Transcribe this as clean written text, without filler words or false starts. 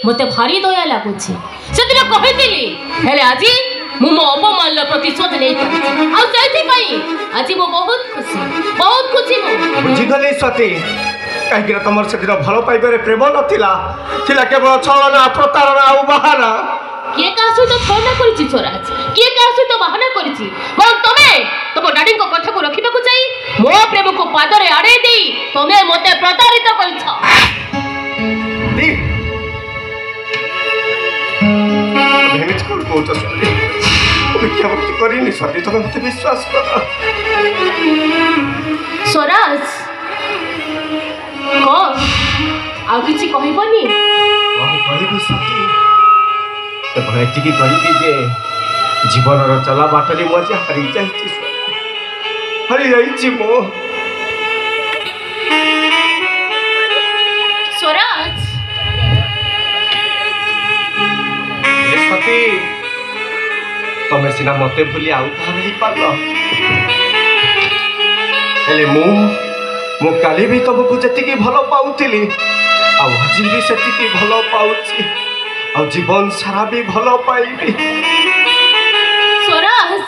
मते भारी दया लगुच से कही आज मु मो अपमान प्रतिशोध नहीं आज मु बहुत खुशी बुझीगली सती कहीं तुम से भल पाइबार प्रेम नाला केवल छलना प्रतारणा और बाहाना किए क्या सहित छलना कर स्वराज किए क्या सहित बाहाना कर तुम डाडी कथा को रखा चाहिए मो प्रेम को पादरे आड़े दे तुम्हें मते प्रतारित कर सती तुम मत विश्वास कर स्वराज कौन आ किसी कहबनी कहबी सती केवल एति कहबी जे जीवन चला बाटरी मजा हारी जाइए मो स्वराज सती तमें सीना मत भूली आउ पार हेले मु काली भी तुमको जी भल पाऊली आज भी से भल पाऊँ आ जीवन सारा भी भल पाइबी स्वराज